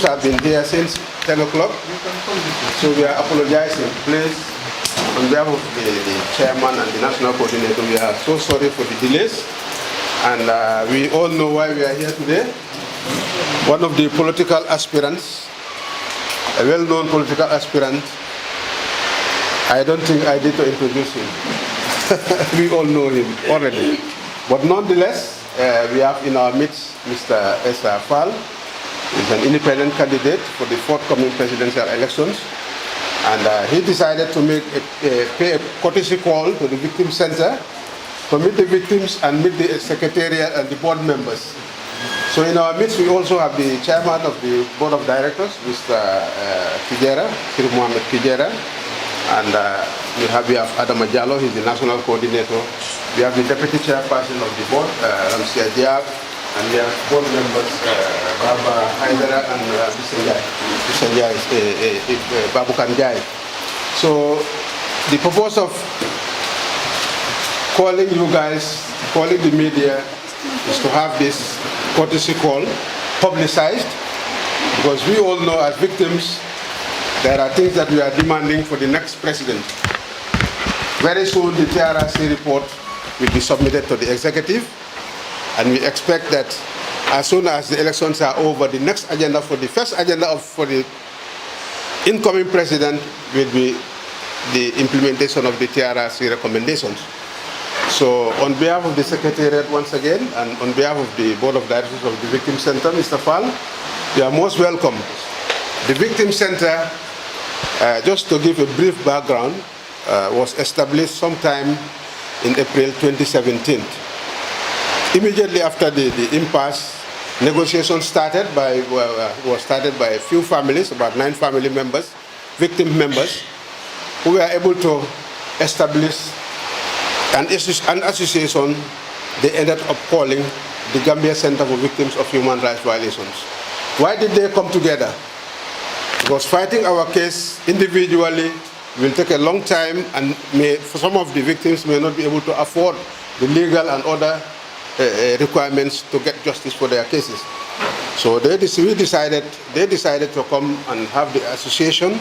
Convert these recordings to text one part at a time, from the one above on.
have been here since 10 o'clock, so we are apologizing. Please, on behalf of the chairman and the national coordinator, we are so sorry for the delays, and we all know why we are here today. One of the political aspirants, a well-known political aspirant, I don't think I need to introduce him. We all know him already. But nonetheless, we have in our midst Mr. Essa Faal'S. He's an independent candidate for the forthcoming presidential elections. And he decided to pay a courtesy call to the Victim Center to meet the victims and meet the secretariat and the board members. So in our midst, we also have the chairman of the board of directors, Mr. Kijera, Sir Mohamed Kijera. And we have Adam Ajalo, he's the national coordinator. We have the deputy chairperson of the board, Ramsia Diab, and we have board members, Baba Haidara and Babu Kanjai. So the purpose of calling you guys, calling the media, is to have this courtesy call publicized, because we all know as victims there are things that we are demanding for the next president. Very soon the TRRC report will be submitted to the executive, and we expect that as soon as the elections are over, the next agenda, for the first agenda for the incoming president, will be the implementation of the TRRC recommendations. So on behalf of the Secretariat once again, and on behalf of the Board of Directors of the Victim Center, Mr. Faal'S, you are most welcome. The Victim Center, just to give a brief background, was established sometime in April 2017. Immediately after the impasse, negotiations was started by a few families, about 9 family members, victim members, who were able to establish an association they ended up calling the Gambia Center for Victims of Human Rights Violations. Why did they come together? Because fighting our case individually will take a long time, and for some of the victims may not be able to afford the legal and other requirements to get justice for their cases. So they decided to come and have the association.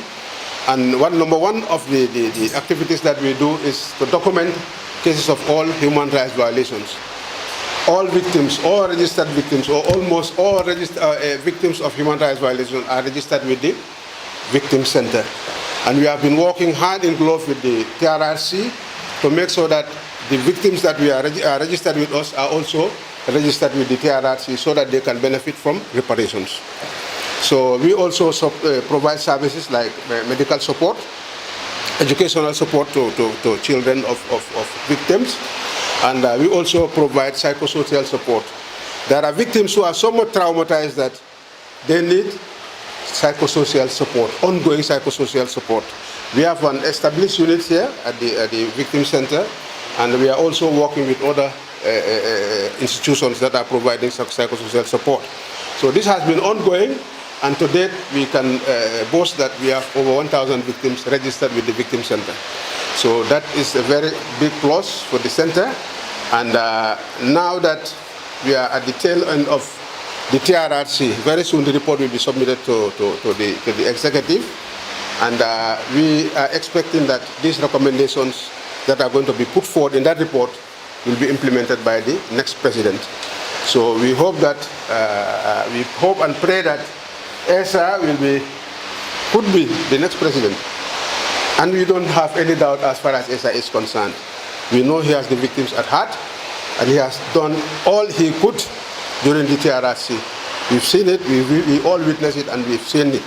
And number one of the activities that we do is to document cases of all human rights violations. All victims, all registered victims, or almost all victims of human rights violations are registered with the Victim Center. And we have been working hand in glove with the TRRC to make sure that the victims that are registered with us are also registered with the TRRC, so that they can benefit from reparations. So we also provide services like medical support, educational support to children of victims, and we also provide psychosocial support. There are victims who are so much traumatized that they need psychosocial support, ongoing psychosocial support. We have an established unit here at the Victim Center, and we are also working with other institutions that are providing psychosocial support. So this has been ongoing, and to date we can boast that we have over 1,000 victims registered with the Victim Center. So that is a very big plus for the center. And now that we are at the tail end of the TRRC, very soon the report will be submitted to the executive, and we are expecting that these recommendations that are going to be put forward in that report will be implemented by the next president. So we hope that, we hope and pray that Essa could be the next president. And we don't have any doubt as far as Essa is concerned. We know he has the victims at heart, and he has done all he could during the TRRC. We've seen it, we all witnessed it, and we've seen it.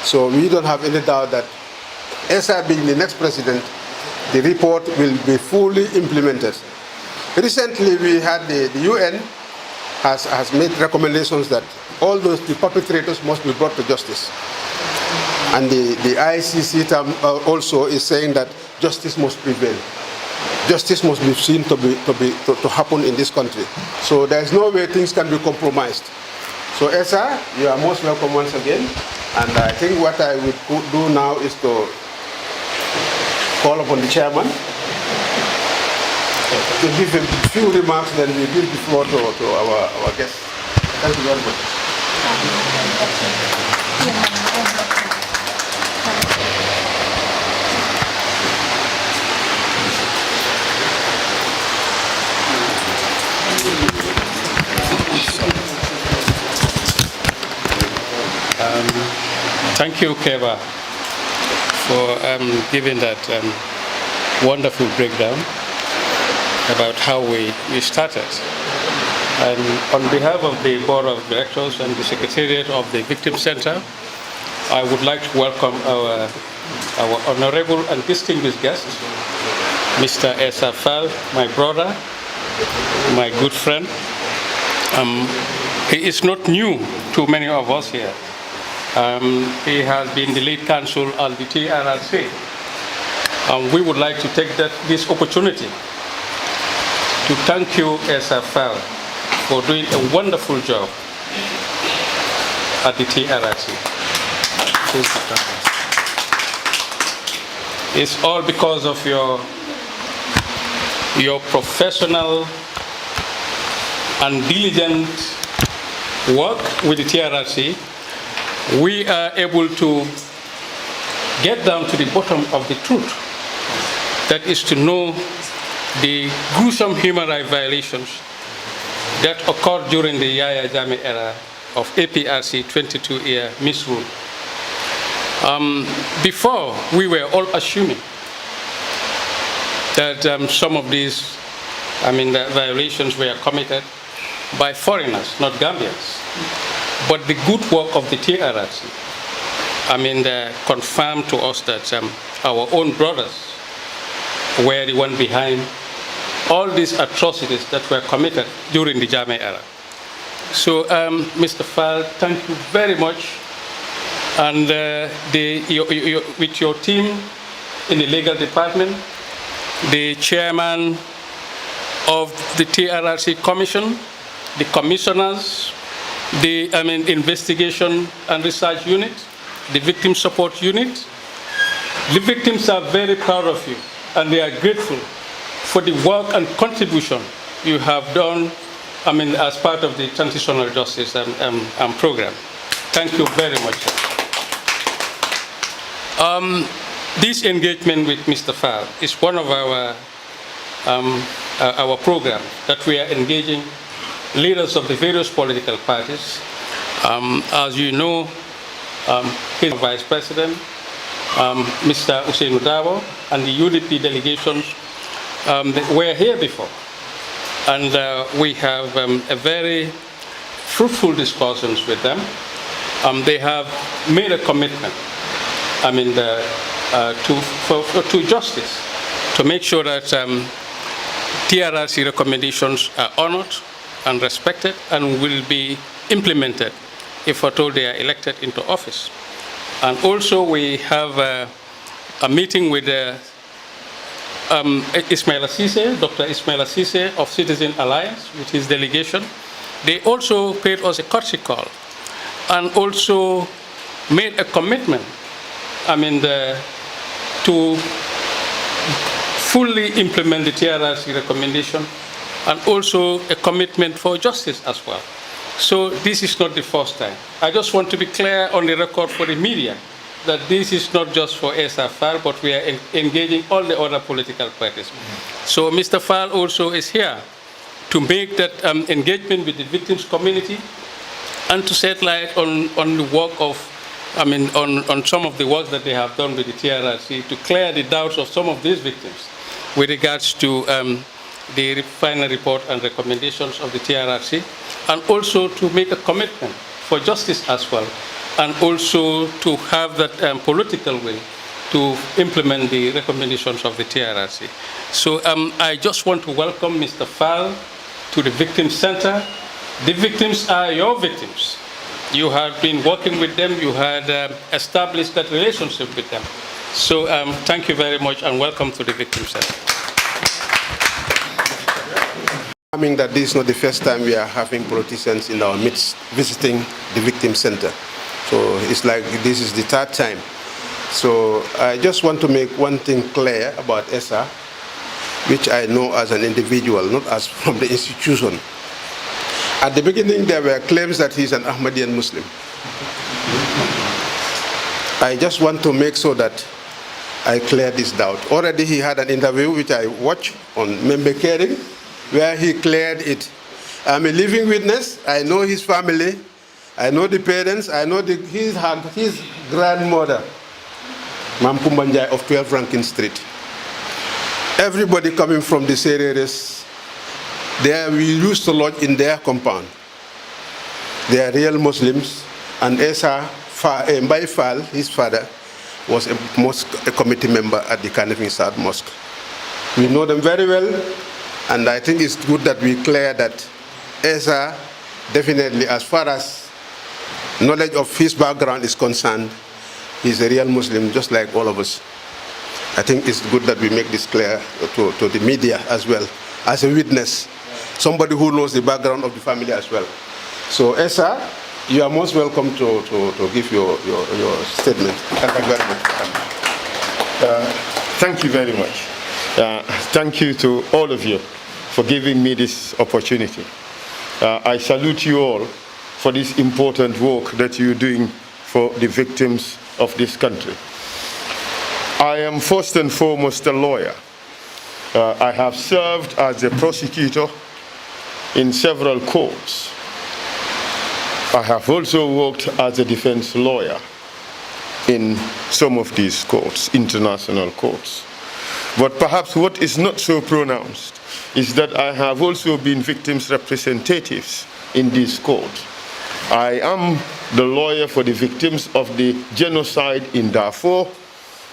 So we don't have any doubt that Essa being the next president, the report will be fully implemented. Recently we had the UN has made recommendations that all the perpetrators must be brought to justice. And the ICC also is saying that justice must prevail. Justice must be seen to happen in this country. So there is no way things can be compromised. So Essa, you are most welcome once again. And I think what I would do now is to call upon the chairman to give a few remarks, then we give the floor to our guests. Thank you very much. Thank you, Keva, for giving that wonderful breakdown about how we started. And on behalf of the Board of Directors and the Secretariat of the Victim Center, I would like to welcome our honorable and distinguished guest, Mr. Essa Faal'S, my brother, my good friend. He is not new to many of us here. He has been the lead counsel on the TRRC. We would like to take this opportunity to thank you, Essa Faal'S, for doing a wonderful job at the TRRC. It's all because of your professional and diligent work with the TRRC. We are able to get down to the bottom of the truth. That is to know the gruesome human rights violations that occurred during the Yahya Jammeh era of APRC 22-year misrule. Before, we were all assuming that some of these, the violations were committed by foreigners, not Gambians. But the good work of the TRRC, confirmed to us that our own brothers were the one behind all these atrocities that were committed during the Jammeh era. So, Mr. Faal'S, thank you very much. And with your team in the legal department, the chairman of the TRRC Commission, the commissioners, the investigation and research unit, the victim support unit. The victims are very proud of you, and they are grateful for the work and contribution you have done as part of the transitional justice program. Thank you very much. This engagement with Mr. Faal'S is one of our program that we are engaging leaders of the various political parties. As you know, his Vice President, Mr. Usainu Dabo, and the UDP delegations were here before. And we have a very fruitful discussions with them. They have made a commitment, to justice, to make sure that TRRC recommendations are honored and respected and will be implemented if at all they are elected into office. And also we have a meeting with Ismail Assise, Dr. Ismail Assise of Citizen Alliance with his delegation. They also paid us a courtesy call and also made a commitment, to fully implement the TRRC recommendation, and also a commitment for justice as well. So this is not the first time. I just want to be clear on the record for the media that this is not just for Essa Faal'S, but we are engaging all the other political parties. So Mr. Faal'S also is here to make that engagement with the victims community and to shed light on the work of, on some of the work that they have done with the TRRC to clear the doubts of some of these victims with regards to the final report and recommendations of the TRRC, and also to make a commitment for justice as well, and also to have that political will to implement the recommendations of the TRRC. So I just want to welcome Mr. Faal'S to the Victim Center. The victims are your victims. You have been working with them, you had established that relationship with them. So thank you very much and welcome to the Victim Center. That this is not the first time we are having politicians in our midst visiting the Victim Center. So it's like this is the third time. So I just want to make one thing clear about Essa, which I know as an individual, not as from the institution. At the beginning, there were claims that he's an Ahmadiyyan Muslim. I just want to make sure that I clear this doubt. Already he had an interview which I watched on Membe Caring, where he cleared it. I'm a living witness. I know his family. I know the parents. I know his grandmother, Mam Kumbanjai of 12 Rankin Street. Everybody coming from the areas, there we used to lodge in their compound. They are real Muslims, and Essa, Mbai Faal, his father, was a committee member at the Kanifing South Mosque. We know them very well, and I think it's good that we clear that Essa, definitely, as far as knowledge of his background is concerned, he's a real Muslim, just like all of us. I think it's good that we make this clear to the media as well, as a witness, somebody who knows the background of the family as well. So, Essa, you are most welcome to give your statement. Thank you very much. Thank you very much. Thank you to all of you for giving me this opportunity. I salute you all for this important work that you're doing for the victims of this country. I am first and foremost a lawyer. I have served as a prosecutor in several courts. I have also worked as a defense lawyer in some of these courts, international courts. But perhaps what is not so pronounced is that I have also been victims' representatives in these courts. I am the lawyer for the victims of the genocide in Darfur.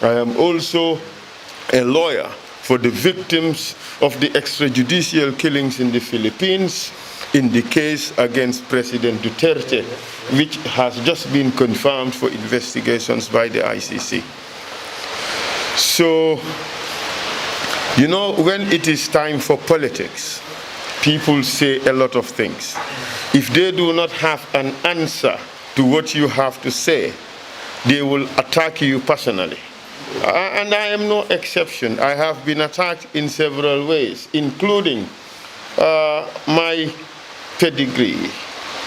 I am also a lawyer for the victims of the extrajudicial killings in the Philippines, in the case against President Duterte, which has just been confirmed for investigations by the ICC. So, you know, when it is time for politics, people say a lot of things. If they do not have an answer to what you have to say, they will attack you personally. And I am no exception. I have been attacked in several ways, including my pedigree,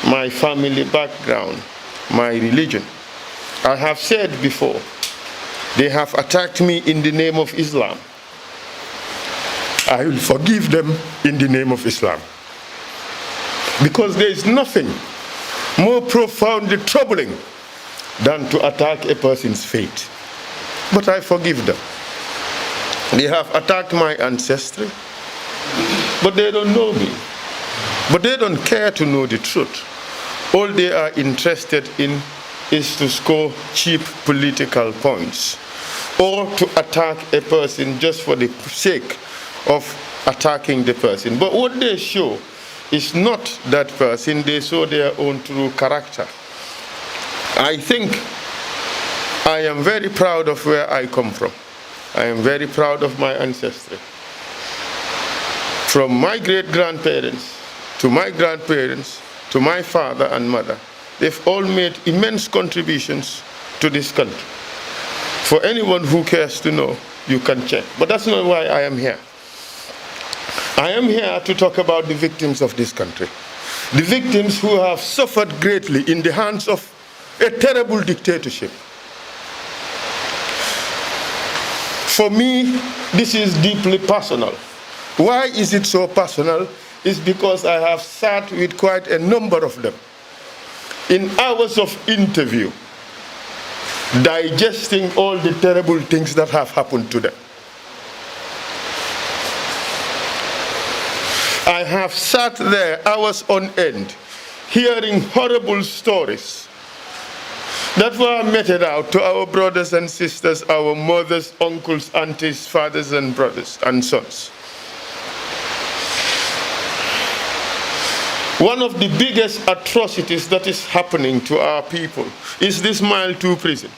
my family background, my religion. I have said before, they have attacked me in the name of Islam. I will forgive them in the name of Islam. Because there is nothing more profoundly troubling than to attack a person's faith. But I forgive them. They have attacked my ancestry, but they don't know me. But they don't care to know the truth. All they are interested in is to score cheap political points or to attack a person just for the sake of attacking the person. But what they show is not that person, they show their own true character. I think I am very proud of where I come from. I am very proud of my ancestry. From my great-grandparents to my grandparents to my father and mother, they've all made immense contributions to this country. For anyone who cares to know, you can check. But that's not why I am here. I am here to talk about the victims of this country. The victims who have suffered greatly in the hands of a terrible dictatorship. For me, this is deeply personal. Why is it so personal? It's because I have sat with quite a number of them in hours of interview, digesting all the terrible things that have happened to them. I have sat there hours on end, hearing horrible stories that were meted out to our brothers and sisters, our mothers, uncles, aunties, fathers and brothers and sons. One of the biggest atrocities that is happening to our people is this Mile 2 prison.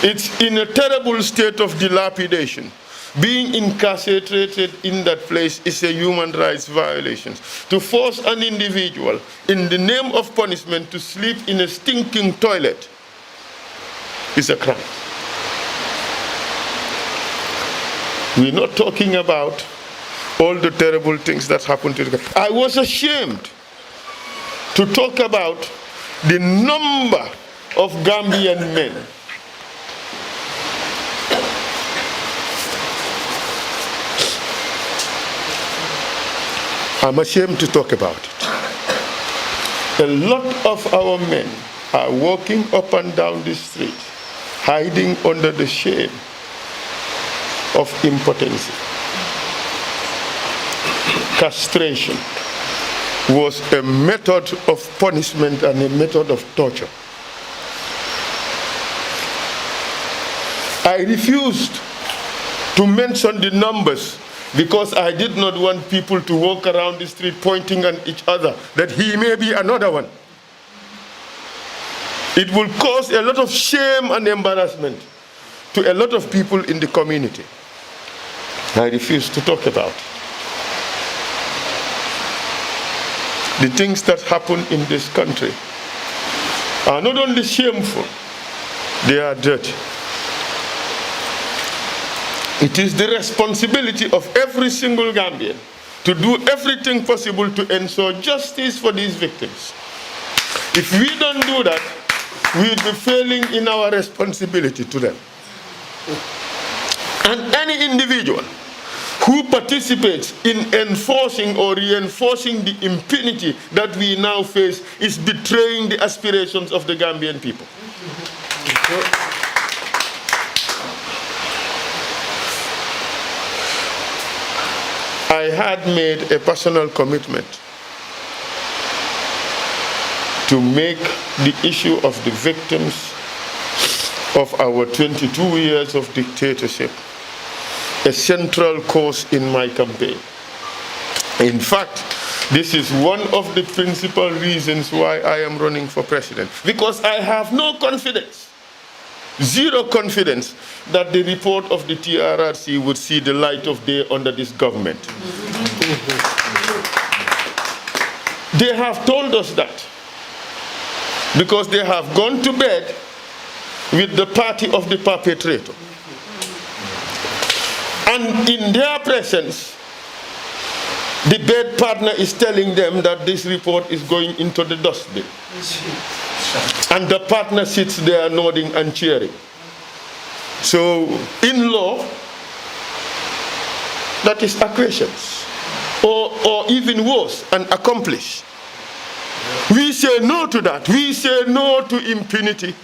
It's in a terrible state of dilapidation. Being incarcerated in that place is a human rights violation. To force an individual in the name of punishment to sleep in a stinking toilet is a crime. We're not talking about all the terrible things that happened to the country. I was ashamed to talk about the number of Gambian men I'm ashamed to talk about it. A lot of our men are walking up and down the street, hiding under the shame of impotency. Castration was a method of punishment and a method of torture. I refused to mention the numbers because I did not want people to walk around the street pointing at each other that he may be another one. It will cause a lot of shame and embarrassment to a lot of people in the community. I refuse to talk about it. The things that happen in this country are not only shameful, they are dirty. It is the responsibility of every single Gambian to do everything possible to ensure justice for these victims. If we don't do that, we'll be failing in our responsibility to them. And any individual who participates in enforcing or reinforcing the impunity that we now face is betraying the aspirations of the Gambian people. I had made a personal commitment to make the issue of the victims of our 22 years of dictatorship a central cause in my campaign. In fact, this is one of the principal reasons why I am running for president, because I have no confidence, zero confidence, that the report of the TRRC would see the light of day under this government. They have told us that because they have gone to bed with the party of the perpetrator. And in their presence, the bed partner is telling them that this report is going into the dustbin. And the partner sits there nodding and cheering. So, in law, that is acquiescence, or even worse, an accomplice. We say no to that. We say no to impunity.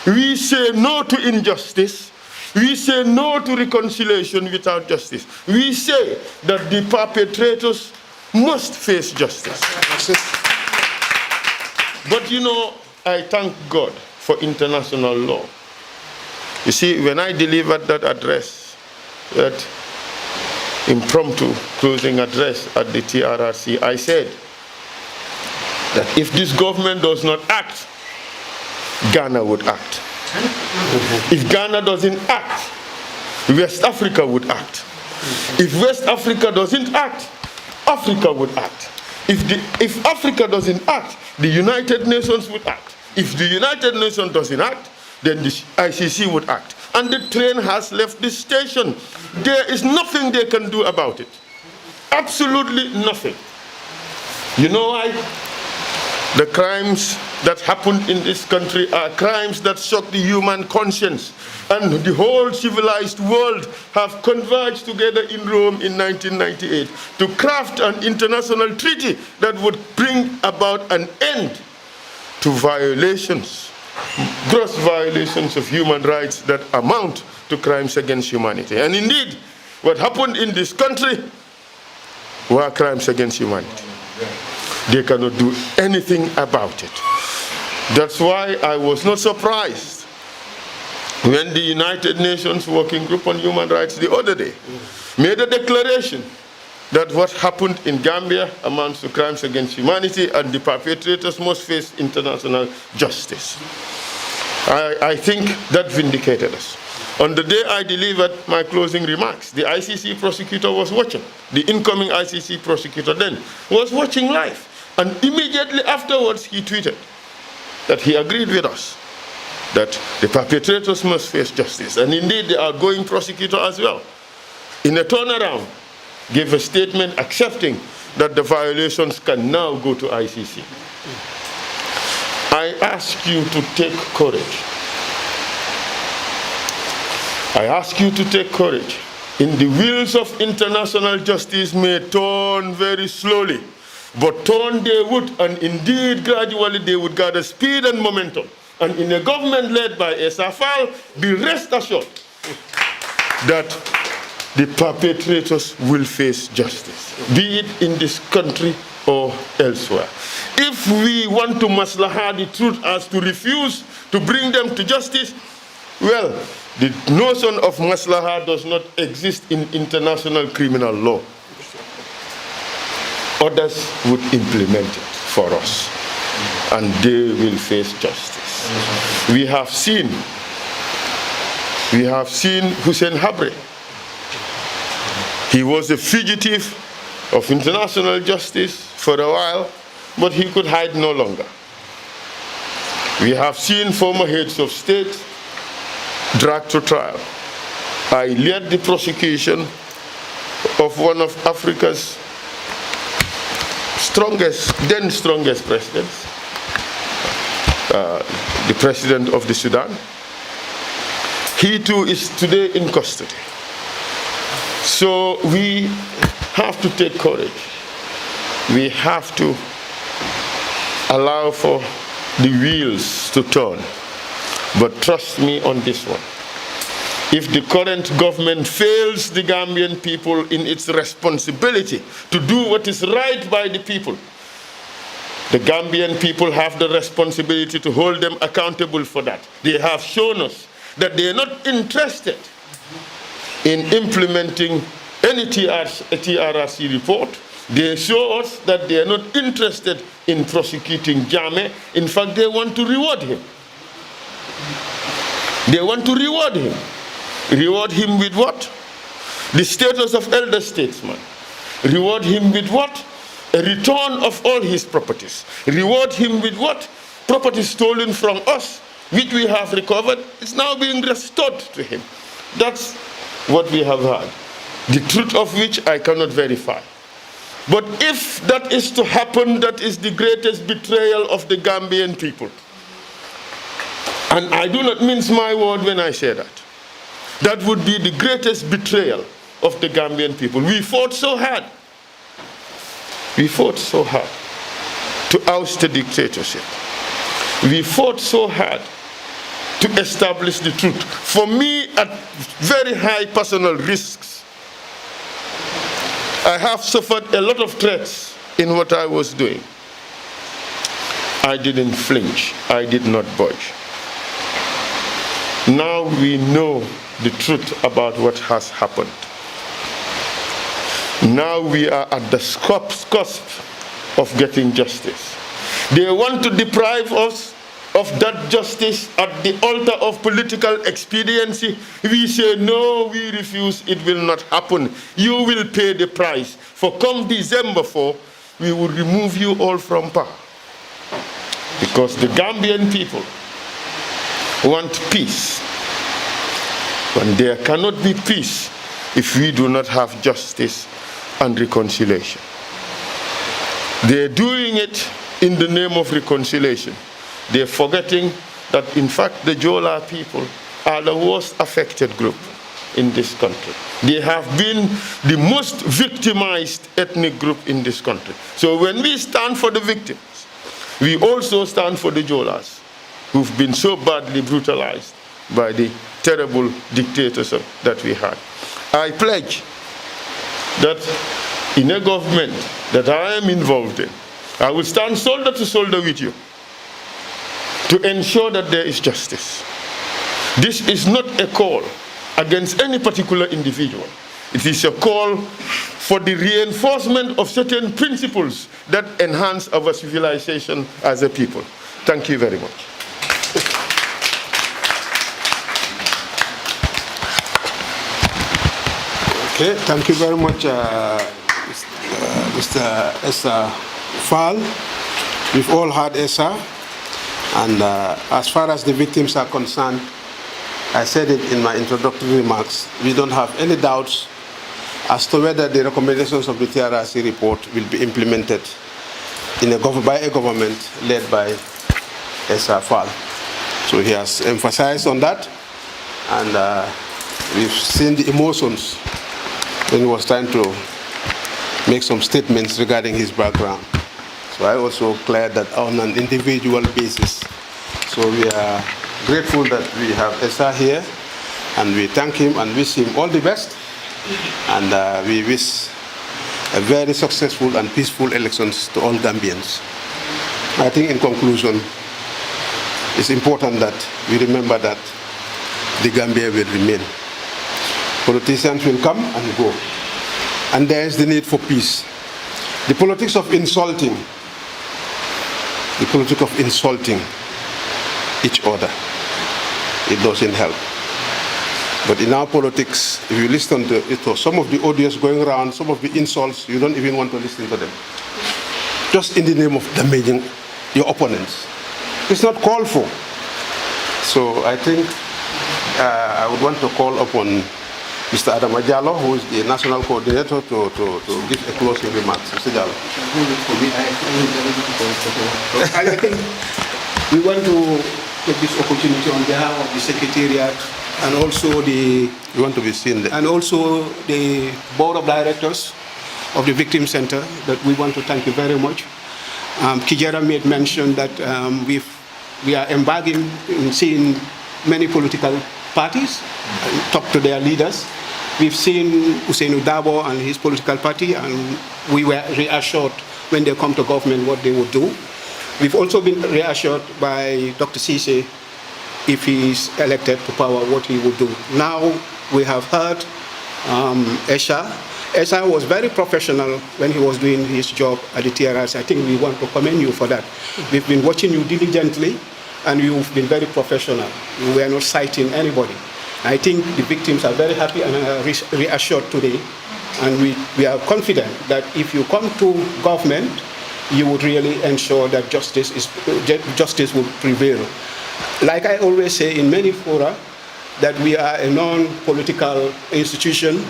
We say no to injustice. We say no to reconciliation without justice. We say that the perpetrators must face justice. But you know, I thank God for international law. You see, when I delivered that address, that impromptu closing address at the TRRC, I said that if this government does not act, Ghana would act. If Ghana doesn't act, West Africa would act. If West Africa doesn't act, Africa would act. If Africa doesn't act, the United Nations would act. If the United Nations doesn't act, then the ICC would act. And the train has left the station. There is nothing they can do about it. Absolutely nothing. You know why? The crimes that happened in this country are crimes that shock the human conscience. And the whole civilized world have converged together in Rome in 1998 to craft an international treaty that would bring about an end to violations, gross violations of human rights that amount to crimes against humanity. And indeed, what happened in this country were crimes against humanity. They cannot do anything about it. That's why I was not surprised when the United Nations Working Group on Human Rights the other day made a declaration that what happened in Gambia amounts to crimes against humanity and the perpetrators must face international justice. I think that vindicated us. On the day I delivered my closing remarks, the ICC prosecutor was watching. The incoming ICC prosecutor then was watching live. And immediately afterwards, he tweeted that he agreed with us that the perpetrators must face justice. And indeed, the outgoing prosecutor as well, in a turnaround, gave a statement accepting that the violations can now go to ICC. I ask you to take courage. I ask you to take courage. In the wheels of international justice may turn very slowly, but turn they would, and indeed gradually they would gather speed and momentum. And in a government led by Essa, be rest assured that the perpetrators will face justice, be it in this country or elsewhere. If we want to maslaha the truth as to refuse to bring them to justice, well, the notion of maslaha does not exist in international criminal law. Others would implement it for us, and they will face justice. We have seen Hussein Habre. He was a fugitive of international justice for a while, but he could hide no longer. We have seen former heads of state dragged to trial. I led the prosecution of one of Africa's then strongest presidents, the president of the Sudan. He too is today in custody. So we have to take courage. We have to allow for the wheels to turn. But trust me on this one. If the current government fails the Gambian people in its responsibility to do what is right by the people, the Gambian people have the responsibility to hold them accountable for that. They have shown us that they are not interested in implementing any TRRC report. They show us that they are not interested in prosecuting Jammeh. In fact, they want to reward him. They want to reward him. Reward him with what? The status of elder statesman. Reward him with what? A return of all his properties. Reward him with what? Property stolen from us, which we have recovered, is now being restored to him. That's what we have had. The truth of which I cannot verify. But if that is to happen, that is the greatest betrayal of the Gambian people. And I do not mince my word when I say that. That would be the greatest betrayal of the Gambian people. We fought so hard. We fought so hard to oust the dictatorship. We fought so hard to establish the truth. For me, at very high personal risks, I have suffered a lot of threats in what I was doing. I didn't flinch. I did not budge. Now we know the truth about what has happened. Now we are at the cusp of getting justice. They want to deprive us of that justice at the altar of political expediency. We say, no, we refuse, it will not happen. You will pay the price. For come December 4, we will remove you all from power. Because the Gambian people want peace. And there cannot be peace if we do not have justice and reconciliation. They're doing it in the name of reconciliation. They're forgetting that, in fact, the Jola people are the worst affected group in this country. They have been the most victimized ethnic group in this country. So when we stand for the victims, we also stand for the Jolas, who've been so badly brutalized by the terrible dictatorship that we had. I pledge that in a government that I am involved in, I will stand shoulder to shoulder with you to ensure that there is justice. This is not a call against any particular individual. It is a call for the reinforcement of certain principles that enhance our civilization as a people. Thank you very much. Okay, thank you very much, Mr. Essa Faal. We've all heard Essa, and as far as the victims are concerned, I said it in my introductory remarks, we don't have any doubts as to whether the recommendations of the TRRC report will be implemented by a government led by Essa Faal'S. So he has emphasized on that, and we've seen the emotions when he was trying to make some statements regarding his background. So I also cleared that on an individual basis. So we are grateful that we have Essa here, and we thank him and wish him all the best. And we wish a very successful and peaceful elections to all Gambians. I think in conclusion, it's important that we remember that the Gambia will remain. Politicians will come and go. And there is the need for peace. The politics of insulting each other, it doesn't help. But in our politics, if you listen to it, some of the audios going around, some of the insults, you don't even want to listen to them. Just in the name of damaging your opponents. It's not called for. So I think I would want to call upon Mr. Adam Diallo, who is the national coordinator, to give a closing remark. Mr. Diallo. I think we want to take this opportunity on behalf of the Secretariat and also the Board of Directors of the Victim Center, that we want to thank you very much. Kijera made mention that we are embarking in seeing many political parties talk to their leaders. We've seen Usainu Dabo and his political party, and we were reassured when they come to government what they would do. We've also been reassured by Dr. Cisse, if he is elected to power, what he would do. Now we have heard Essa. Essa was very professional when he was doing his job at the TRRC. I think we want to commend you for that. We've been watching you diligently, and you've been very professional. We are not citing anybody. I think the victims are very happy and are reassured today, and we are confident that if you come to government, you would really ensure that justice will prevail. Like I always say in many fora, that we are a non-political institution.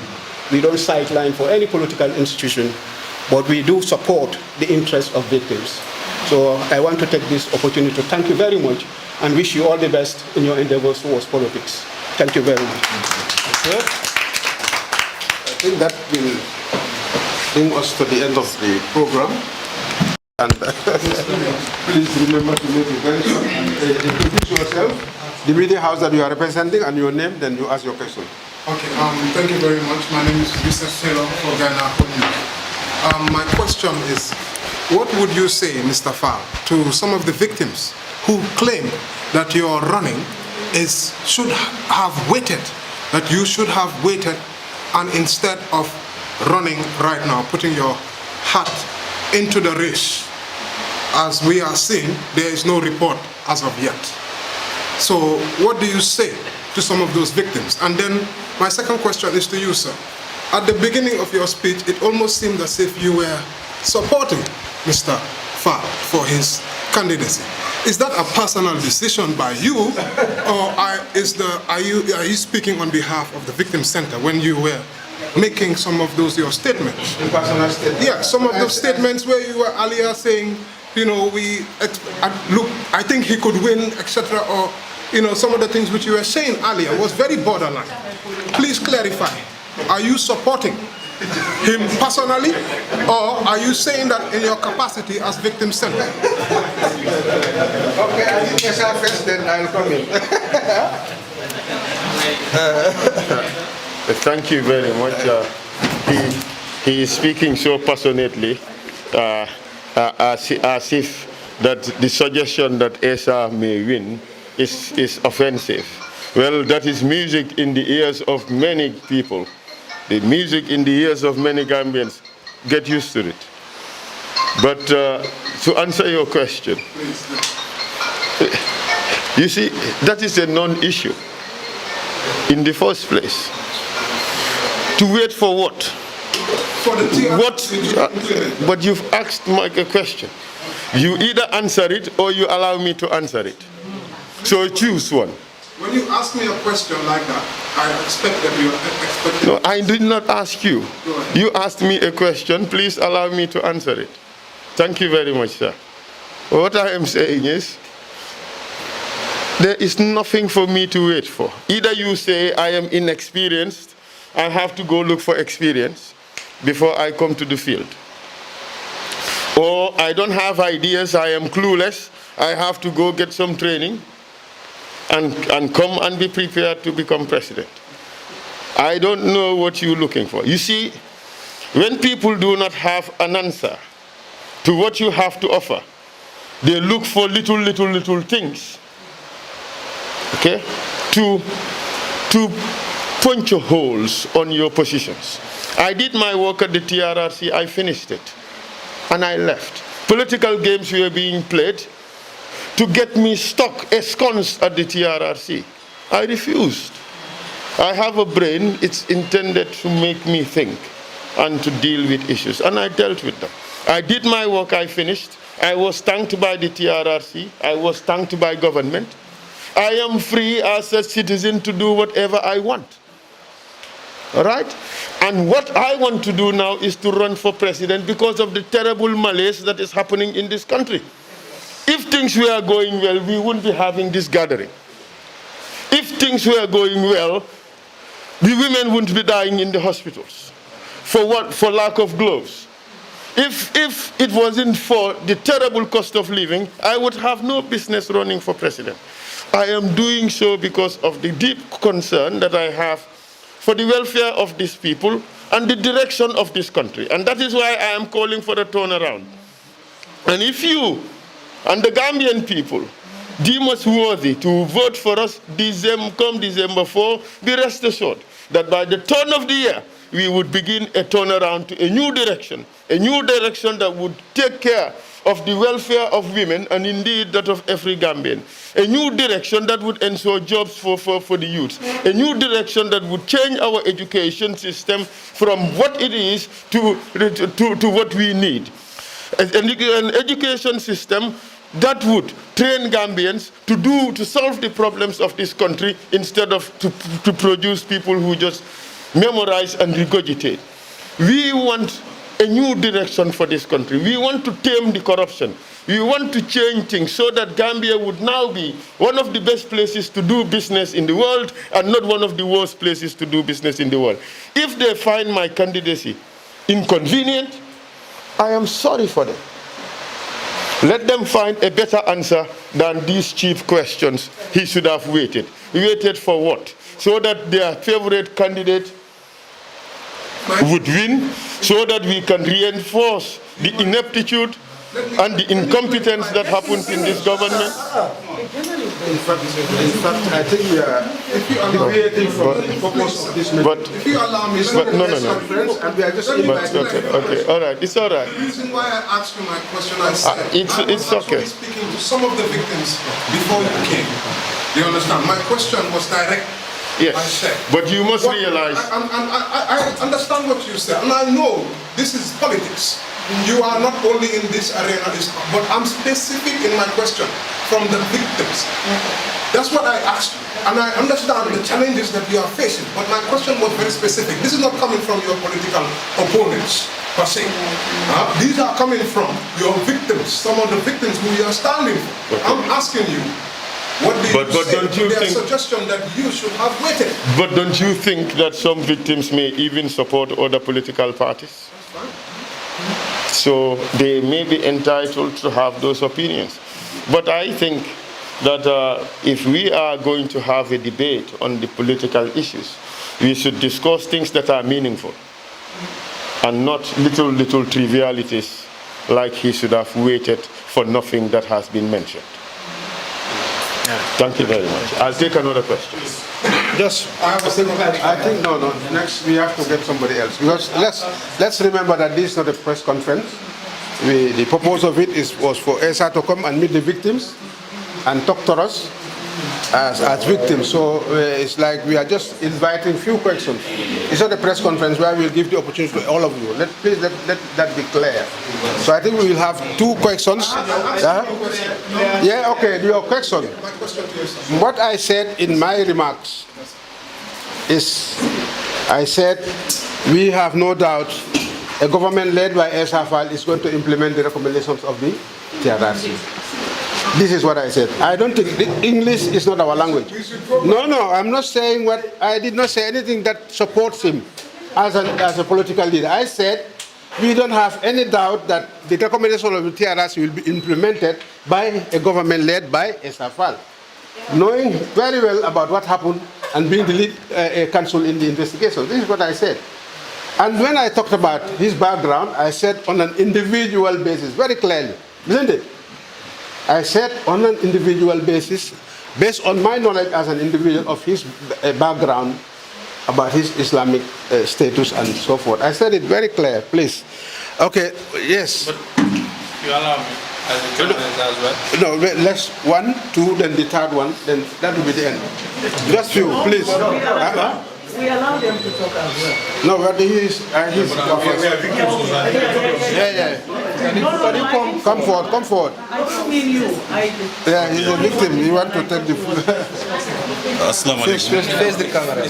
We don't sideline for any political institution, but we do support the interests of victims. So I want to take this opportunity to thank you very much and wish you all the best in your endeavors towards politics. Thank you very much. Okay. I think that will bring us to the end of the program. And please remember to make it very short and introduce yourself, the media house that you are representing, and your name, then you ask your question. Okay, thank you very much. My name is Mr. Sailor for Ghana. My question is, what would you say, Mr. Faal'S, to some of the victims who claim that your running should have waited, that you should have waited, and instead of running right now, putting your hat into the race? As we are seeing, there is no report as of yet. So what do you say to some of those victims? And then my second question is to you, sir. At the beginning of your speech, it almost seemed as if you were supporting Mr. Faal'S for his candidacy. Is that a personal decision by you, or are you speaking on behalf of the Victim Center when you were making some of those your statements? Personal statements? Yeah, some of those statements where you were earlier saying, you know, look, I think he could win, etc., or, you know, some of the things which you were saying earlier was very borderline. Please clarify. Are you supporting him personally, or are you saying that in your capacity as Victim Center? Okay, I think Essa first, then I'll come in. Thank you very much. He is speaking so passionately, as if that the suggestion that Essa may win is offensive. Well, that is music in the ears of many people. The music in the ears of many Gambians. Get used to it. But to answer your question, you see, that is a non-issue in the first place. To wait for what? For the But you've asked Mike a question. You either answer it or you allow me to answer it. So choose one. When when you ask me a question like that, I expect that you expect. No, I did not ask you. You asked me a question. Please allow me to answer it. Thank you very much, sir. What I am saying is, there is nothing for me to wait for. Either you say I am inexperienced, I have to go look for experience before I come to the field. Or I don't have ideas, I am clueless, I have to go get some training and come and be prepared to become president. I don't know what you're looking for. You see, when people do not have an answer to what you have to offer, they look for little things, okay, to punch holes on your positions. I did my work at the TRRC, I finished it, and I left. Political games were being played to get me stuck, ensconced at the TRRC. I refused. I have a brain, it's intended to make me think and to deal with issues, and I dealt with them. I did my work, I finished. I was thanked by the TRRC, I was thanked by government. I am free as a citizen to do whatever I want. All right? And what I want to do now is to run for president because of the terrible malaise that is happening in this country. If things were going well, we wouldn't be having this gathering. If things were going well, the women wouldn't be dying in the hospitals. For what? For lack of gloves. If it wasn't for the terrible cost of living, I would have no business running for president. I am doing so because of the deep concern that I have for the welfare of these people and the direction of this country. And that is why I am calling for a turnaround. And if you and the Gambian people deem us worthy to vote for us come December 4, be rest assured that by the turn of the year, we would begin a turnaround to a new direction that would take care of the welfare of women and indeed that of every Gambian. A new direction that would ensure jobs for the youth. A new direction that would change our education system from what it is to what we need. An education system that would train Gambians to solve the problems of this country instead of to produce people who just memorize and regurgitate. We want a new direction for this country. We want to tame the corruption. We want to change things so that Gambia would now be one of the best places to do business in the world and not one of the worst places to do business in the world. If they find my candidacy inconvenient, I am sorry for them. Let them find a better answer than these cheap questions. He should have waited. Waited for what? So that their favorite candidate would win, so that we can reinforce the ineptitude and the incompetence that happens in this government. In fact, I think we are deviating from the purpose of this meeting. If you allow me, conference, and we are just okay, all right, it's all right. The reason why I asked you my question, I said it's okay. I was speaking to some of the victims before you came. You understand? My question was direct. Yes, I said, but you must realize. I understand what you said, and I know this is politics. You are not only in this arena, but I'm specific in my question from the victims. That's what I asked you, and I understand the challenges that you are facing, but my question was very specific. This is not coming from your political opponents, per se. These are coming from your victims, some of the victims who you are standing for. I'm asking you, what do you say don't you to their think, suggestion that you should have waited? But don't you think that some victims may even support other political parties? So they may be entitled to have those opinions. But I think that if we are going to have a debate on the political issues, we should discuss things that are meaningful and not little trivialities like he should have waited for nothing that has been mentioned. Thank you very much. I'll take another question. Just, I think no. Next, we have to get somebody else, because let's remember that this is not a press conference. The purpose of it was for Essa to come and meet the victims and talk to us as victims. So it's like we are just inviting few questions. It's not a press conference where we'll give the opportunity to all of you. Please let that be clear. So I think we will have 2 questions. Yeah, okay, your question. What I said in my remarks is, I said we have no doubt a government led by Essa is going to implement the recommendations of the TRRC. This is what I said. I don't think English is not our language. No, I'm not saying what, I did not say anything that supports him as a political leader. I said we don't have any doubt that the recommendation of the TRRC will be implemented by a government led by Essa, knowing very well about what happened and being the lead counsel in the investigation. This is what I said. And when I talked about his background, I said on an individual basis, very clearly, isn't it? I said on an individual basis, based on my knowledge as an individual of his background, about his Islamic status and so forth. I said it very clear, please. Okay, yes. But you allow me as a journalist as well? No, let's 1, 2, then the third one, then that will be the end. Just few, please. We allow them to talk as well. No, but he's Yeah. No, come forward. I don't mean you. Yeah, he's a victim. You want to take the Assalamu alaikum. face the camera.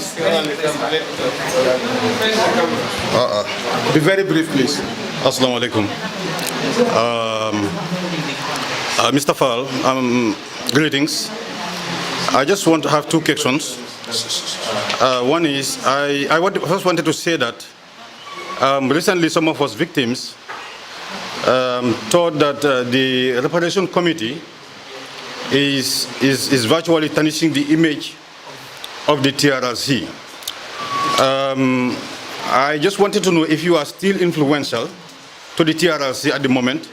Be very brief, please. Assalamu alaikum. Mr. Faal, greetings. I just want to have 2 questions. One is, I first wanted to say that recently some of us victims thought that the reparation committee is virtually tarnishing the image of the TRRC. I just wanted to know if you are still influential to the TRRC at the moment,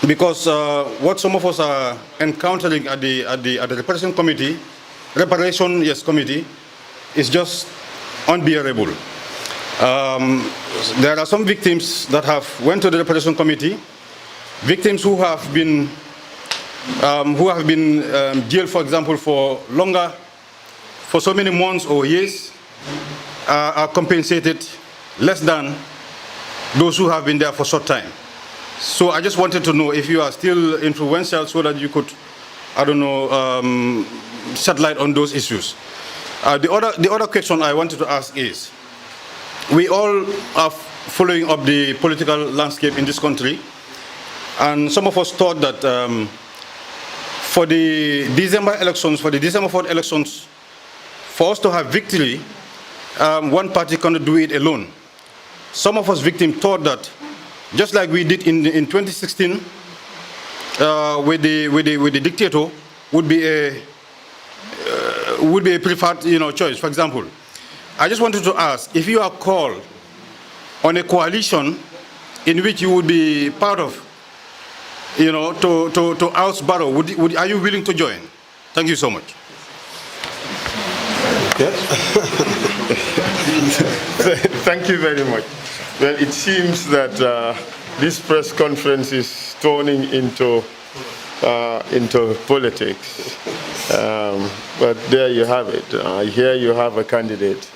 because what some of us are encountering at the reparation committee, committee, is just unbearable. There are some victims that have went to the reparation committee, victims who have been jailed, for example, for so many months or years, are compensated less than those who have been there for short time. So I just wanted to know if you are still influential so that you could, I don't know, shed light on those issues. The other question I wanted to ask is, we all are following up the political landscape in this country, and some of us thought that for the December elections, for the December 4th elections, for us to have victory, one party cannot do it alone. Some of us victims thought that, just like we did in 2016, with the dictator, would be a preferred choice. For example, I just wanted to ask if you are called on a coalition in which you would be part of, to oust Barrow, are you willing to join? Thank you so much. Okay. Thank you very much. Well, it seems that this press conference is turning into politics. But there you have it. Here you have a candidate,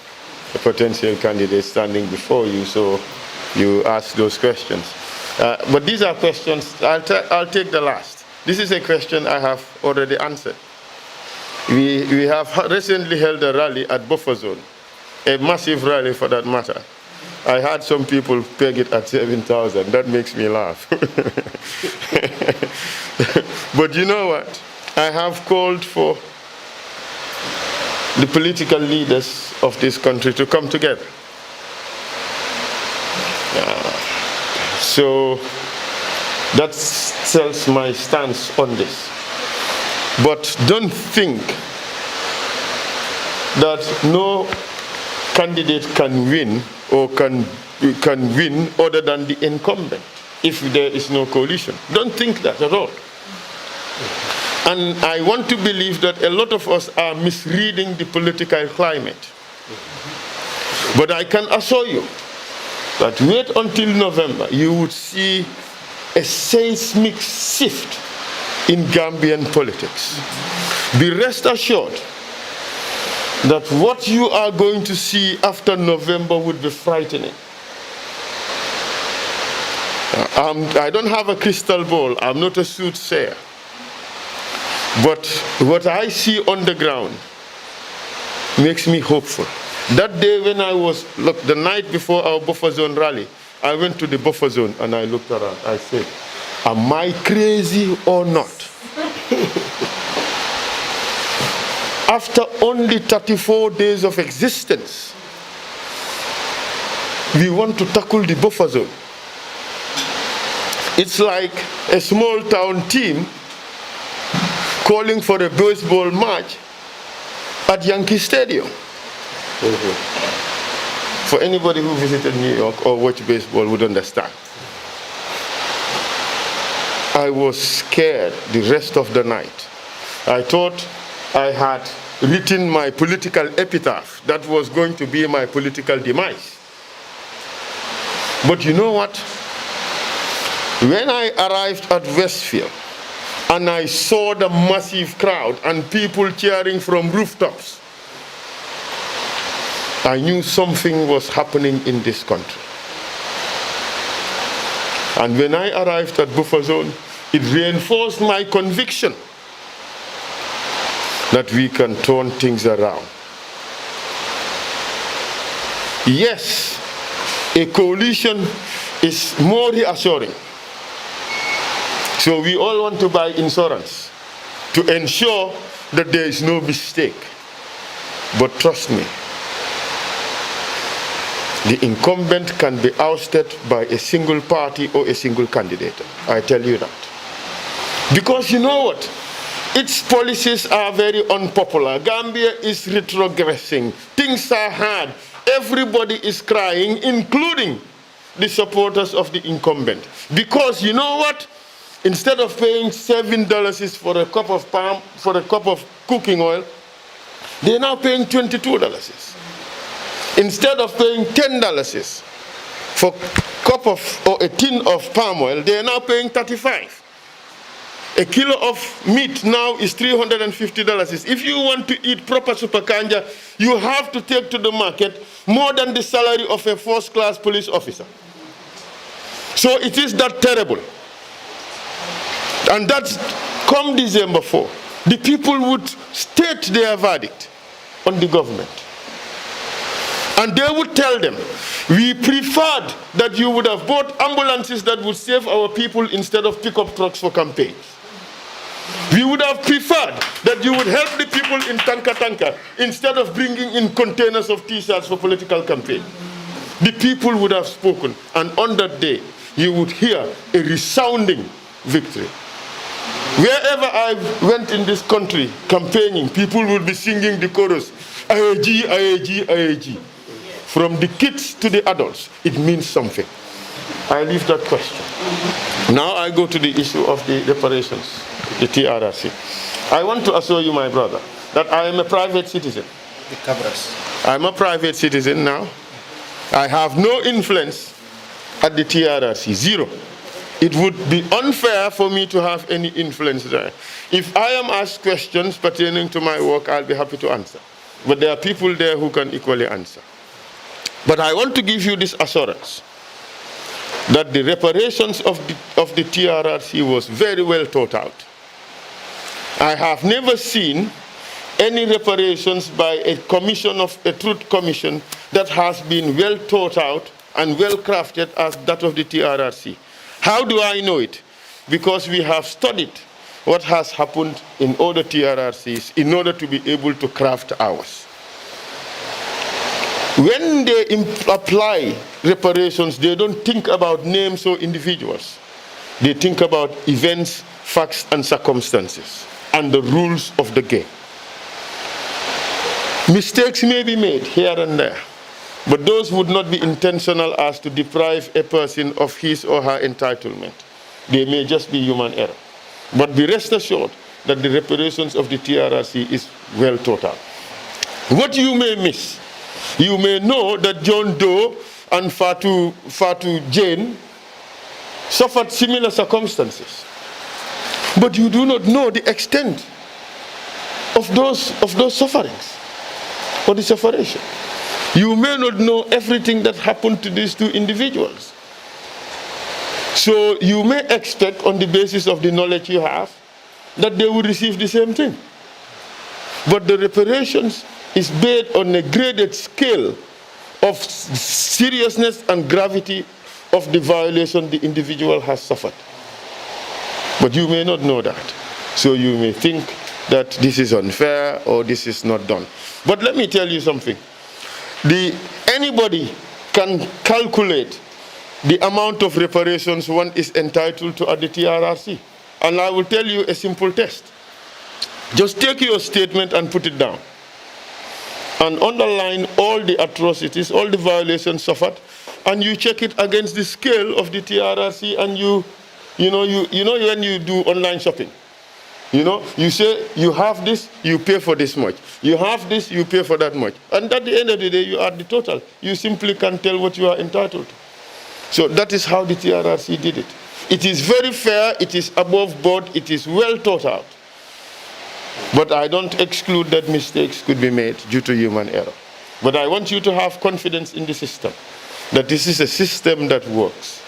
a potential candidate standing before you, so you ask those questions. But these are questions, I'll take the last. This is a question I have already answered. We have recently held a rally at Buffer Zone, a massive rally for that matter. I had some people peg it at 7,000. That makes me laugh. But you know what? I have called for the political leaders of this country to come together. So that tells my stance on this. But don't think that no candidate can win or can win other than the incumbent if there is no coalition. Don't think that at all. And I want to believe that a lot of us are misreading the political climate. But I can assure you that wait until November, you would see a seismic shift in Gambian politics. Be rest assured that what you are going to see after November would be frightening. I don't have a crystal ball. I'm not a soothsayer. But what I see on the ground makes me hopeful. That day when I was, look, the night before our buffer zone rally, I went to the buffer zone and I looked around. I said, am I crazy or not? After only 34 days of existence, we want to tackle the buffer zone. It's like a small town team calling for a baseball match at Yankee Stadium. For anybody who visited New York or watched baseball would understand. I was scared the rest of the night. I thought I had written my political epitaph that was going to be my political demise. But you know what? When I arrived at Westfield and I saw the massive crowd and people cheering from rooftops, I knew something was happening in this country. And when I arrived at buffer zone, it reinforced my conviction that we can turn things around. Yes, a coalition is more reassuring. So we all want to buy insurance to ensure that there is no mistake. But trust me, the incumbent can be ousted by a single party or a single candidate. I tell you that. Because you know what? Its policies are very unpopular. Gambia is retrogressing. Things are hard. Everybody is crying, including the supporters of the incumbent. Because you know what? Instead of paying $7 for a cup of palm, for a cup of cooking oil, they're now paying $22. Instead of paying $10 for a cup of or a tin of palm oil, they are now paying $35. A kilo of meat now is $350. If you want to eat proper super kanja, you have to take to the market more than the salary of a first-class police officer. So it is that terrible. And that's come December 4. The people would state their verdict on the government. And they would tell them, we preferred that you would have bought ambulances that would save our people instead of pickup trucks for campaigns. We would have preferred that you would help the people in tanka instead of bringing in containers of T-shirts for political campaign. The people would have spoken, and on that day, you would hear a resounding victory. Wherever I went in this country campaigning, people would be singing the chorus, IAG, IAG, IAG. From the kids to the adults, it means something. I leave that question. Now I go to the issue of the reparations, the TRRC. I want to assure you, my brother, that I am a private citizen. I'm a private citizen now. I have no influence at the TRRC, zero. It would be unfair for me to have any influence there. If I am asked questions pertaining to my work, I'll be happy to answer. But there are people there who can equally answer. But I want to give you this assurance that the reparations of the TRRC was very well thought out. I have never seen any reparations by a commission of a truth commission that has been well thought out and well crafted as that of the TRRC. How do I know it? Because we have studied what has happened in other TRRCs in order to be able to craft ours. When they apply reparations, they don't think about names or individuals. They think about events, facts, and circumstances, and the rules of the game. Mistakes may be made here and there, but those would not be intentional as to deprive a person of his or her entitlement. They may just be human error. But be rest assured that the reparations of the TRRC is well thought out. What you may miss, you may know that John Doe and Fatu Jane suffered similar circumstances. But you do not know the extent of those sufferings or the separation. You may not know everything that happened to these two individuals. So you may expect, on the basis of the knowledge you have, that they will receive the same thing. But the reparations is based on a graded scale of seriousness and gravity of the violation the individual has suffered. But you may not know that. So you may think that this is unfair or this is not done. But let me tell you something. Anybody can calculate the amount of reparations one is entitled to at the TRRC. And I will tell you a simple test. Just take your statement and put it down. And underline all the atrocities, all the violations suffered, and you check it against the scale of the TRRC, and you know when you do online shopping, you say you have this, you pay for this much. You have this, you pay for that much. And at the end of the day, you add the total. You simply can't tell what you are entitled to. So that is how the TRRC did it. It is very fair, it is above board, it is well thought out. But I don't exclude that mistakes could be made due to human error. But I want you to have confidence in the system, that this is a system that works.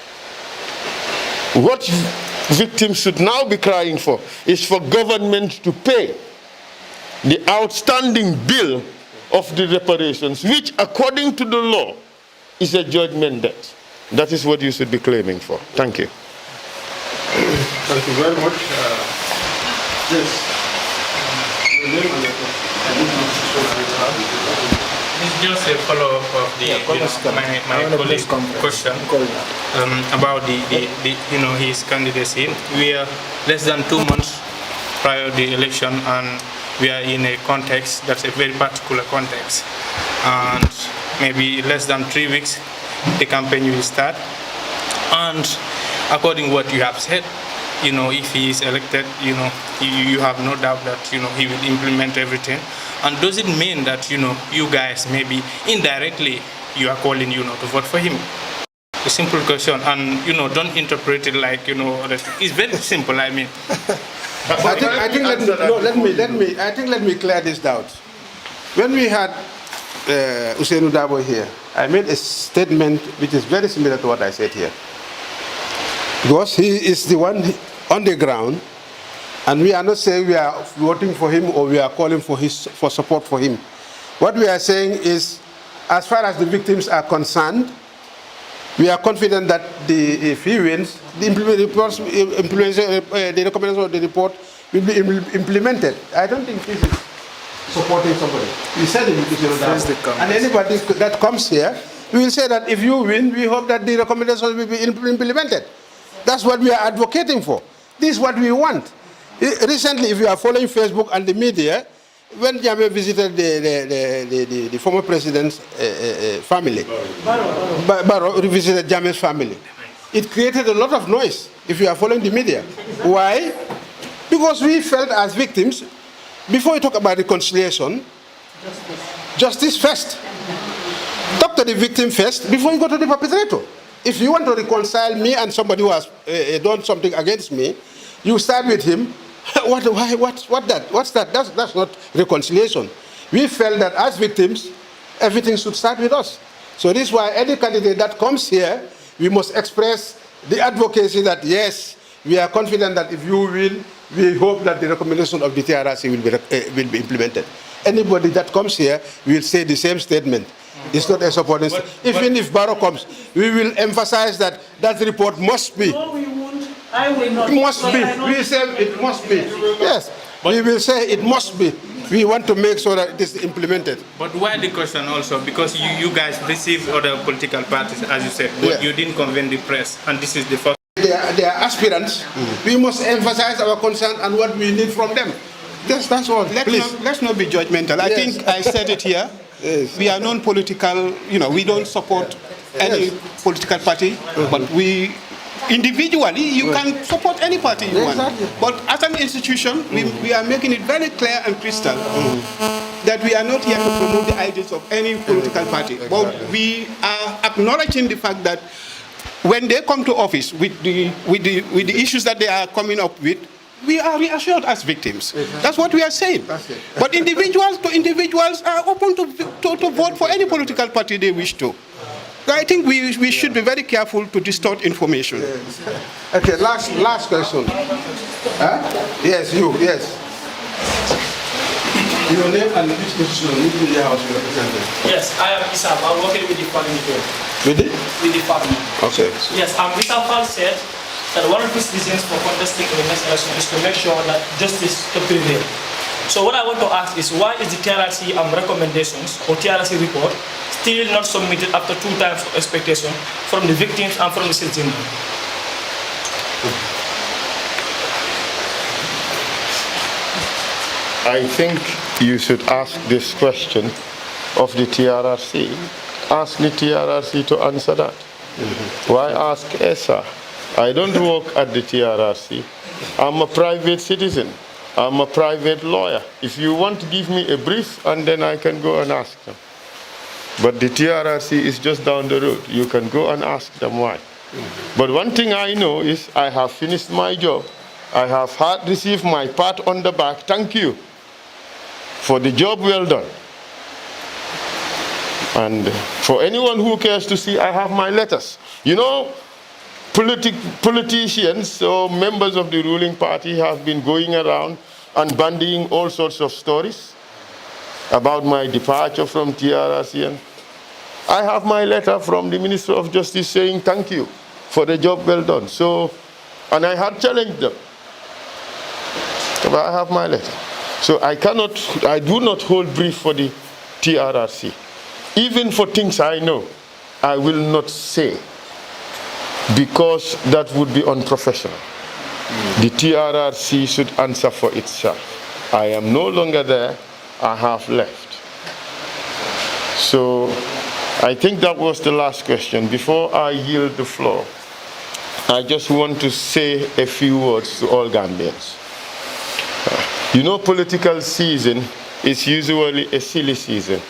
What victims should now be crying for is for government to pay the outstanding bill of the reparations, which according to the law is a judgment debt. That is what you should be claiming for. Thank you. Thank you very much. Yes. It's just a follow-up of my colleague's question about his candidacy. We are less than 2 months prior to the election, and we are in a context that's a very particular context. And maybe less than 3 weeks, the campaign will start. And according to what you have said, if he is elected, you have no doubt that, he will implement everything. And does it mean that, you guys maybe indirectly you are calling, to vote for him? A simple question, and, don't interpret it like, it's very simple, I mean. Let me clear this doubt. When we had Usainu Dabo here, I made a statement which is very similar to what I said here. Because he is the one on the ground, and we are not saying we are voting for him or we are calling for support for him. What we are saying is, as far as the victims are concerned, we are confident that if he wins, the recommendation of the report will be implemented. I don't think this is supporting somebody. We said it, and anybody that comes here, we will say that if you win, we hope that the recommendations will be implemented. That's what we are advocating for. This is what we want. Recently, if you are following Facebook and the media, when Jammeh visited the former president's family, Barrow visited Jammeh's family, it created a lot of noise, if you are following the media. Why? Because we felt as victims, before you talk about reconciliation, justice first. Talk to the victim first before you go to the perpetrator. If you want to reconcile me and somebody who has done something against me, you start with him. What's that? That's not reconciliation. We felt that as victims, everything should start with us. So this is why any candidate that comes here, we must express the advocacy that yes, we are confident that if you win, we hope that the recommendation of the TRRC will be implemented. Anybody that comes here will say the same statement. It's not a supporting. Even if Barrow comes, we will emphasize that that report must be. No, we won't. I will not. It must be. We say it must be. Yes. But we will say it must be. We want to make sure that it is implemented. But why the question also? Because you guys received other political parties, as you said, but you didn't convene the press, and this is the first. They are aspirants. We must emphasize our concern and what we need from them. That's all. Let's not be judgmental. I think I said it here. Yes. We are non-political, we don't support any political party, but we, individually, you can support any party you want. But as an institution, we are making it very clear and crystal that we are not here to promote the ideas of any political party. But we are acknowledging the fact that when they come to office with the issues that they are coming up with, we are reassured as victims. That's what we are saying. But individuals are open to vote for any political party they wish to. I think we should be very careful to distort information. Okay, last question. Yes, you, yes. Your name and which institution, which media house you represented? Yes, I am Essa. I'm working with the family here. With the family. Okay. Yes, Essa Faal'S said that one of his reasons for contesting in the next election is to make sure that justice can prevail. So what I want to ask is, why is the TRRC recommendations or TRRC report still not submitted after 2 times of expectation from the victims and from the citizens? I think you should ask this question of the TRRC. Ask the TRRC to answer that. Why ask Essa? I don't work at the TRRC. I'm a private citizen. I'm a private lawyer. If you want to give me a brief, and then I can go and ask them. But the TRRC is just down the road. You can go and ask them why. But one thing I know is I have finished my job. I have received my pat on the back. Thank you for the job well done. And for anyone who cares to see, I have my letters. You know, politicians or members of the ruling party have been going around and bandying all sorts of stories about my departure from TRRC. And I have my letter from the Minister of Justice saying thank you for the job well done. So, and I had challenged them. But I have my letter. So I do not hold brief for the TRRC. Even for things I know, I will not say, because that would be unprofessional. The TRRC should answer for itself. I am no longer there, I have left. So I think that was the last question. Before I yield the floor, I just want to say a few words to all Gambians. You know, political season is usually a silly season.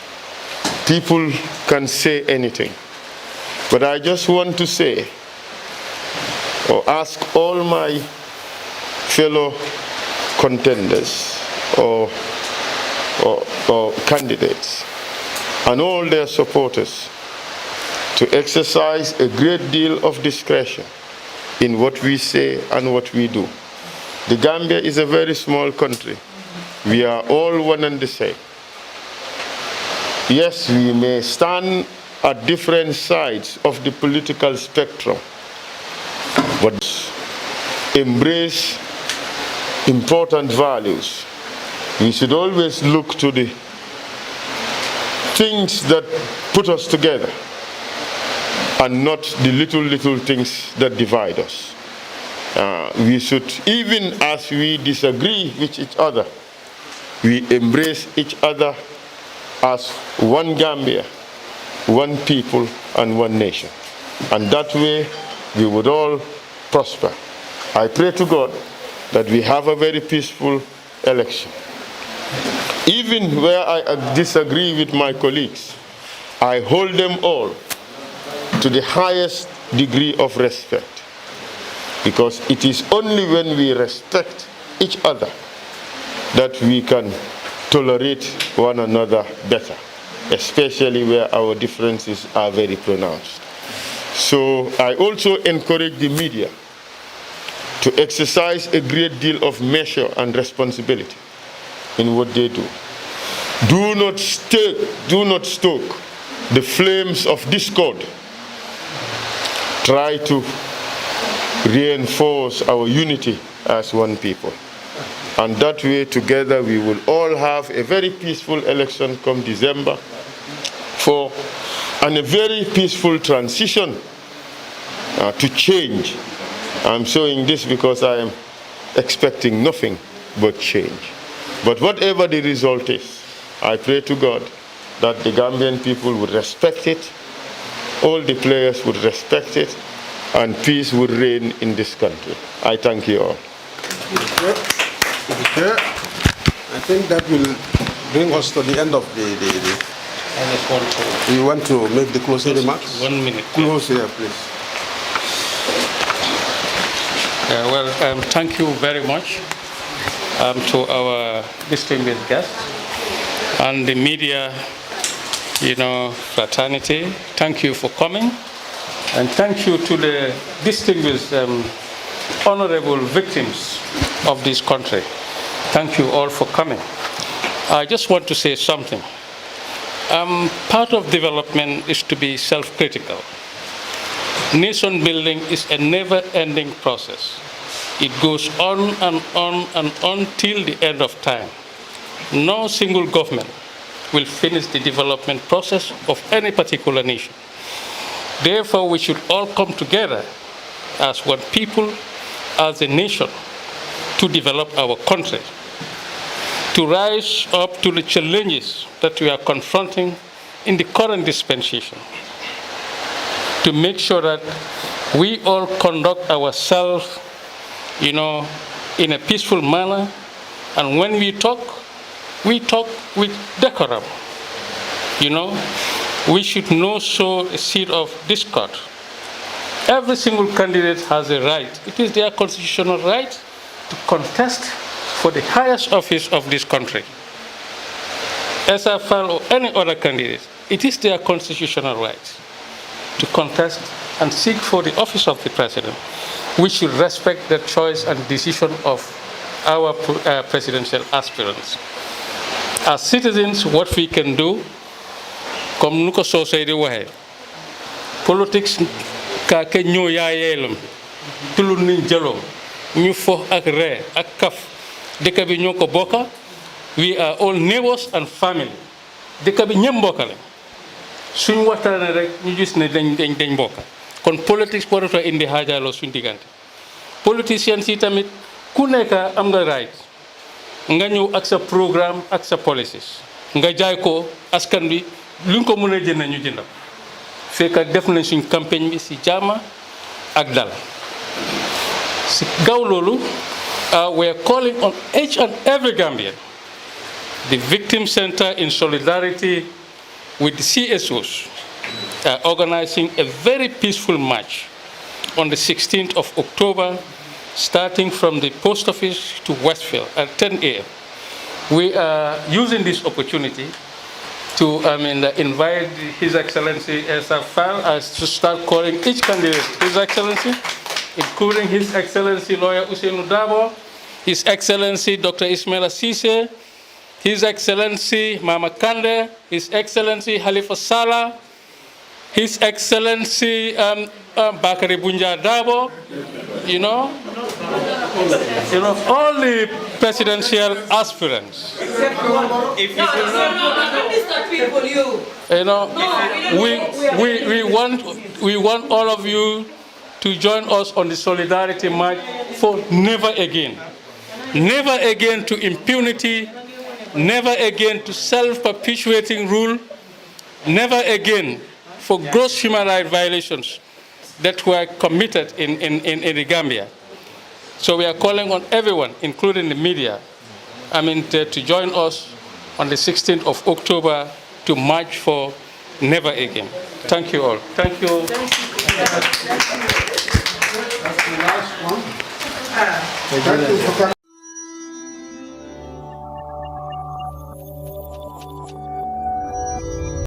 People can say anything. But I just want to say, or ask all my fellow contenders or candidates and all their supporters to exercise a great deal of discretion in what we say and what we do. The Gambia is a very small country. We are all one and the same. Yes, we may stand at different sides of the political spectrum, but embrace important values. We should always look to the things that put us together and not the little things that divide us. We should, even as we disagree with each other, we embrace each other as one Gambia, one people, and one nation. And that way, we would all prosper. I pray to God that we have a very peaceful election. Even where I disagree with my colleagues, I hold them all to the highest degree of respect. Because it is only when we respect each other that we can tolerate one another better, especially where our differences are very pronounced. So I also encourage the media to exercise a great deal of measure and responsibility in what they do. Do not stoke the flames of discord. Try to reinforce our unity as one people. And that way, together, we will all have a very peaceful election come December and a very peaceful transition to change. I'm showing this because I am expecting nothing but change. But whatever the result is, I pray to God that the Gambian people would respect it, all the players would respect it, and peace would reign in this country. I thank you all. Okay. I think that will bring us to the end of the You want to make the closing remarks? 1 minute. Close here, please. Well, thank you very much to our distinguished guests and the media, fraternity. Thank you for coming, and thank you to the distinguished, honorable victims of this country. Thank you all for coming. I just want to say something. Part of development is to be self-critical. Nation building is a never-ending process. It goes on and on and on till the end of time. No single government will finish the development process of any particular nation. Therefore, we should all come together as one people, as a nation, to develop our country, to rise up to the challenges that we are confronting in the current dispensation, to make sure that we all conduct ourselves, in a peaceful manner, and when we talk with decorum. We should not sow a seed of discord. Every single candidate has a right. It is their constitutional right to contest for the highest office of this country. Essa, Faal'S, or any other candidate, it is their constitutional right to contest and seek for the office of the president. We should respect the choice and decision of our presidential aspirants. As citizens, what we can do, comme nous ko society waxe, politics ka ke ñoo yaayeelam tulu ni jalo ñu fo ak ree ak kaf dëkk bi ñoo ko bokka. We are all neighbors and family. Dëkk bi ñëpp mbokk lañ suñ waxtaanee rek ñu gis ne dañ bokka. Kon politics waratu indi xaajaloo suñ diggante. Politicians yi tamit ku nekk am nga right nga ñëw ak sa programme ak sa policies nga jaay ko askan bi luñ ko mën a jënd ñu jëndam fekk def nañ suñ campagne bi si jàmm ak dal. Si gaw loolu we are calling on each and every Gambian, the Victim Center, in solidarity with the CSOs, organizing a very peaceful march on the 16th of October, starting from the post office to Westfield at 10 a.m. We are using this opportunity to invite His Excellency Essa Faal'S to start calling each candidate His Excellency, including His Excellency Lawyer Ousainou Darboe, His Excellency Dr. Ismaila Ceesay, His Excellency Mama Kandeh, His Excellency Halifa Sallah, His Excellency Bakary Bunja Darboe, all the presidential aspirants. We want all of you to join us on the solidarity march for never again. Never again to impunity, never again to self-perpetuating rule, never again for gross human rights violations that were committed in the Gambia. So we are calling on everyone, including the media, to join us on the 16th of October to march for never again. Thank you all. Thank you. That's the last one. Thank you for coming.